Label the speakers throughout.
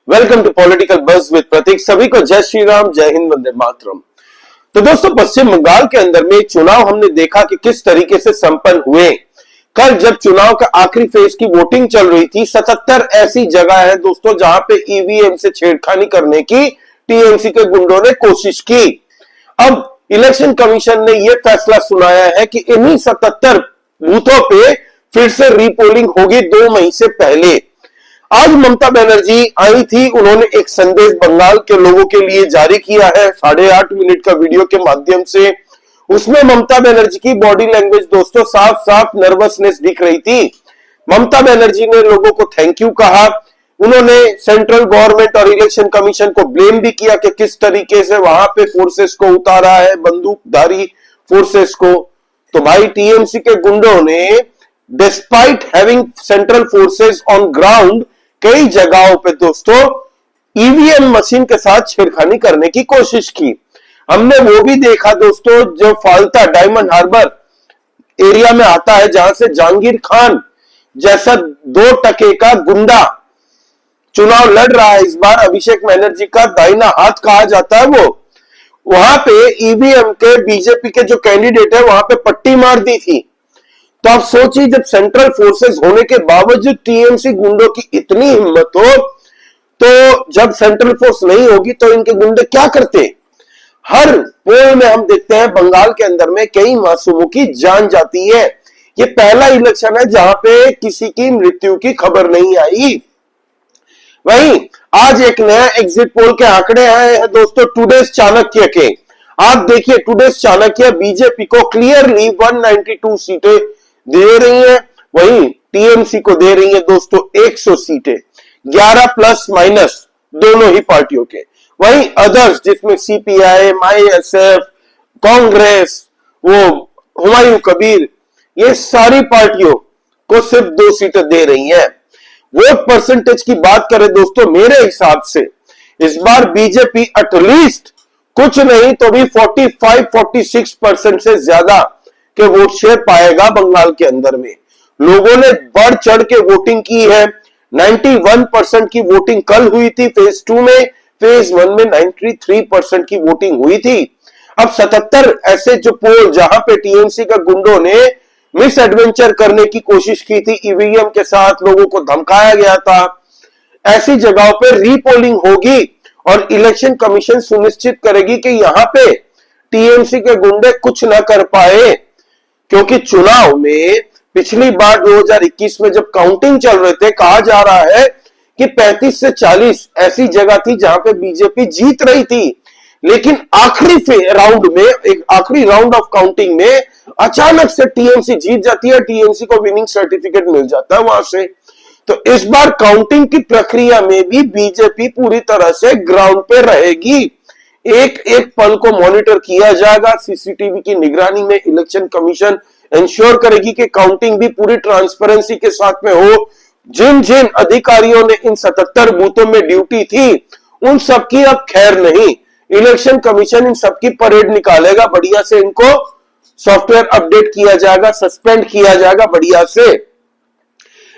Speaker 1: Welcome to political buzz with Prateek. सभी को जय श्री राम, जय हिंद, वंदे मातरम। तो दोस्तों, पश्चिम बंगाल के अंदर में चुनाव हमने देखा कि किस तरीके से संपन्न हुए। कल जब चुनाव का आखिरी फेज की वोटिंग चल रही थी, 77 ऐसी जगह है दोस्तों जहां पे ईवीएम से छेड़खानी करने की टीएमसी के गुंडों ने कोशिश की। अब इलेक्शन कमीशन ने यह फैसला सुनाया है कि इन्हीं 77 बूथों पे फिर से रीपोलिंग होगी 2 मई से पहले। आज ममता बनर्जी आई थी, उन्होंने एक संदेश बंगाल के लोगों के लिए जारी किया है 8.5 मिनट का वीडियो के माध्यम से। उसमें ममता बनर्जी की बॉडी लैंग्वेज दोस्तों साफ साफ नर्वसनेस दिख रही थी। ममता बनर्जी ने लोगों को थैंक यू कहा। उन्होंने सेंट्रल गवर्नमेंट और इलेक्शन कमीशन को ब्लेम भी किया कि किस तरीके से वहां पे फोर्सेस को उतारा है, बंदूकधारी फोर्सेस को। तो भाई, टीएमसी के गुंडों ने despite having central forces on ground कई जगहों पे दोस्तों ईवीएम मशीन के साथ छेड़खानी करने की कोशिश की। हमने वो भी देखा दोस्तों, जो फाल्ता डायमंड हार्बर एरिया में आता है, जहां से जहांगीर खान जैसा 2 टके का गुंडा चुनाव लड़ रहा है। इस बार अभिषेक बनर्जी का दाहिना हाथ कहा जाता है वो। वहां पे ईवीएम के बीजेपी के जो कैंडिडेट है वहां पे पट्टी मार दी थी। तो आप सोचिए, जब सेंट्रल फोर्सेस होने के बावजूद टीएमसी गुंडों की इतनी हिम्मत हो, तो जब सेंट्रल फोर्स नहीं होगी तो इनके गुंडे क्या करते। हर पोल में हम देखते हैं बंगाल के अंदर में कई मासूमों की जान जाती है। ये पहला इलेक्शन है जहां पे किसी की मृत्यु की खबर नहीं आई। वहीं आज एक नया एग्जिट पोल के आंकड़े आए हैं दोस्तों टुडेस चाणक्य के। आप देखिए, टुडेस चाणक्य बीजेपी को क्लियरली 192 सीटें दे रही है, वहीं टीएमसी को दे रही है दोस्तों 100 सीटें, 11 प्लस माइनस दोनों ही पार्टियों के। वहीं अदर्स जिसमें सीपीआई, माईएसएफ, कांग्रेस, वो हुमायूं कबीर, ये सारी पार्टियों को सिर्फ 2 सीटें ददे रही हैं। वोट परसेंटेज की बात करें दोस्तों, मेरे हिसाब से इस बार बीजेपी एटलीस्ट कुछ नहीं तो भी 45-46% से ज्यादा के वोट शेयर पाएगा बंगाल के अंदर में। लोगों ने बढ़ चढ़ के वोटिंग की है। 91% की वोटिंग कल हुई थी फेज 2 में, फेज 1 में 93% की वोटिंग हुई थी। अब 77 ऐसे जो पोल जहां पे टीएमसी का गुंडों ने मिस एडवेंचर करने की कोशिश की थी, ईवीएम के साथ लोगों को धमकाया गया था, ऐसी जगहों पे रीपोलिंग होगी और इलेक्शन कमीशन सुनिश्चित करेगी कि यहां पे टीएमसी के गुंडे कुछ ना कर पाए। क्योंकि चुनाव में पिछली बार 2021 में जब काउंटिंग चल रहे थे, कहा जा रहा है कि 35 से 40 ऐसी जगह थी जहां पे बीजेपी जीत रही थी, लेकिन आखिरी राउंड में, एक आखिरी राउंड ऑफ काउंटिंग में अचानक से टीएमसी जीत जाती है, टीएमसी को विनिंग सर्टिफिकेट मिल जाता है वहां से। तो इस बार काउंटिंग की प्रक्रिया में भी बीजेपी पूरी तरह से ग्राउंड पे रहेगी। एक एक पल को मॉनिटर किया जाएगा, सीसीटीवी की निगरानी में इलेक्शन कमीशन इंश्योर करेगी कि काउंटिंग भी पूरी ट्रांसपेरेंसी के साथ में हो। जिन जिन अधिकारियों ने इन 77 बूथों में ड्यूटी थी, उन सबकी अब खैर नहीं। इलेक्शन कमीशन इन सबकी परेड निकालेगा, बढ़िया से इनको सॉफ्टवेयर अपडेट किया जाएगा, सस्पेंड किया जाएगा बढ़िया से।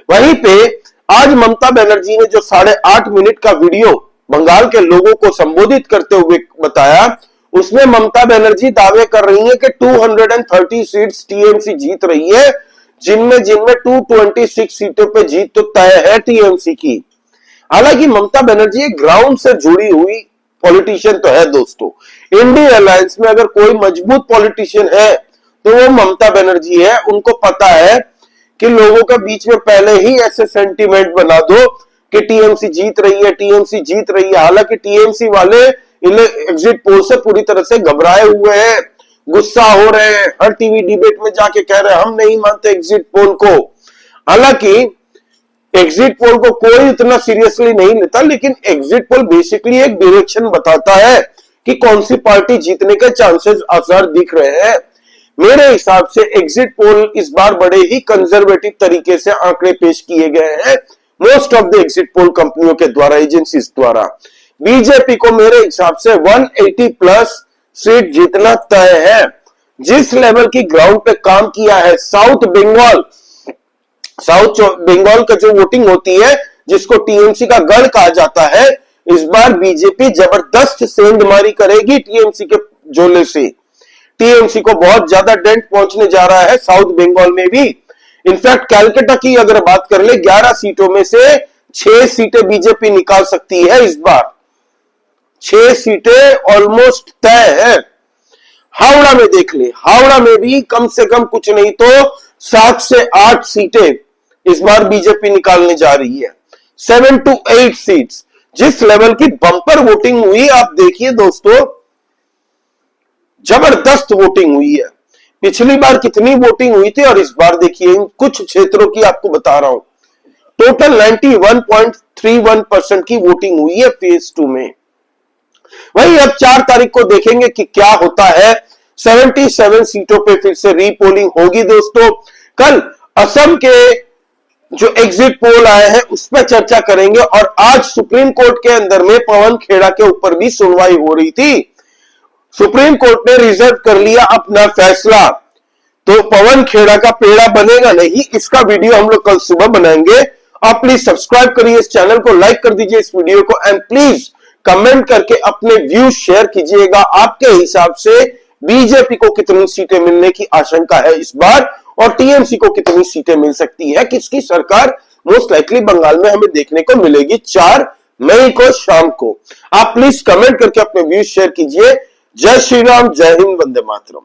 Speaker 1: वहीं पे आज ममता बनर्जी ने जो 8.5 मिनट का वीडियो बंगाल के लोगों को संबोधित करते हुए बताया, उसमें ममता बनर्जी दावे कर रही है कि 230 सीट्स टीएमसी जीत रही है, जिनमें 226 सीटों पे जीत तो तय है टीएमसी की। हालांकि ममता बनर्जी एक ग्राउंड से जुड़ी हुई पॉलिटिशियन तो है दोस्तों। इंडिया अलायंस में अगर कोई मजबूत पॉलिटिशियन है तो वो ममता बनर्जी है। उनको पता है कि लोगों के बीच में पहले ही ऐसे सेंटीमेंट बना दो कि टीएमसी जीत रही है, टीएमसी जीत रही है। हालांकि टीएमसी वाले एग्जिट पोल से पूरी तरह से घबराए हुए हैं, गुस्सा हो रहे हैं, हर टीवी डिबेट में जाके कह रहे हैं हम नहीं मानते एग्जिट पोल को। हालांकि एग्जिट पोल को कोई इतना सीरियसली नहीं लेता, लेकिन एग्जिट पोल बेसिकली एक डायरेक्शन बताता है कि कौन सी पार्टी जीतने के चांसेस आसार दिख रहे हैं। मेरे हिसाब से एग्जिट पोल इस बार बड़े ही कंजर्वेटिव तरीके से आंकड़े पेश किए गए हैं most of the exit poll कंपनियों के द्वारा, एजेंसीज द्वारा। बीजेपी को मेरे हिसाब से 180 प्लस सीट जीतना तय है। जिस लेवल की ग्राउंड पे काम किया है साउथ बंगाल का जो वोटिंग होती है, जिसको टीएमसी का गढ़ कहा जाता है, इस बार बीजेपी जबरदस्त सेंधमारी करेगी टीएमसी के झोले से। टीएमसी को बहुत ज्यादा डेंट पहुंचने जा रहा है साउथ बंगाल में भी। इनफैक्ट कैलकाटा की अगर बात कर ले, 11 सीटों में से 6 सीटें बीजेपी निकाल सकती है इस बार। 6 सीटें ऑलमोस्ट तय है। हावड़ा में देख ले, हावड़ा में भी कम से कम कुछ नहीं तो 7 से 8 सीटें इस बार बीजेपी निकालने जा रही है। 7 to 8 सीट्स। जिस लेवल की बंपर वोटिंग हुई आप देखिए दोस्तों, जबरदस्त वोटिंग हुई है। पिछली बार कितनी वोटिंग हुई थी और इस बार देखिए इन कुछ क्षेत्रों की आपको बता रहा हूं, टोटल 91.31% की वोटिंग हुई है फेज 2 में। वही अब 4 तारीख को देखेंगे कि क्या होता है। 77 सीटों पे फिर से रीपोलिंग होगी दोस्तों। कल असम के जो एग्जिट पोल आए हैं उस पर चर्चा करेंगे और आज सुप्रीम कोर्ट के अंदर में पवन खेड़ा के ऊपर भी सुनवाई हो रही थी। सुप्रीम कोर्ट ने रिजर्व कर लिया अपना फैसला, तो पवन खेड़ा का पेड़ा बनेगा नहीं, इसका वीडियो हम लोग कल सुबह बनाएंगे। आप प्लीज सब्सक्राइब करिए इस चैनल को, लाइक कर दीजिए इस वीडियो को एंड प्लीज कमेंट करके अपने व्यूज शेयर कीजिएगा। आपके हिसाब से बीजेपी को कितनी सीटें मिलने की आशंका है इस बार और टीएमसी को कितनी सीटें मिल सकती है, किसकी सरकार मोस्ट लाइकली बंगाल में हमें देखने को मिलेगी 4 मई को शाम को। आप प्लीज कमेंट करके अपने व्यूज शेयर कीजिए। जय श्री राम, जय हिंद, वंदे मातरम।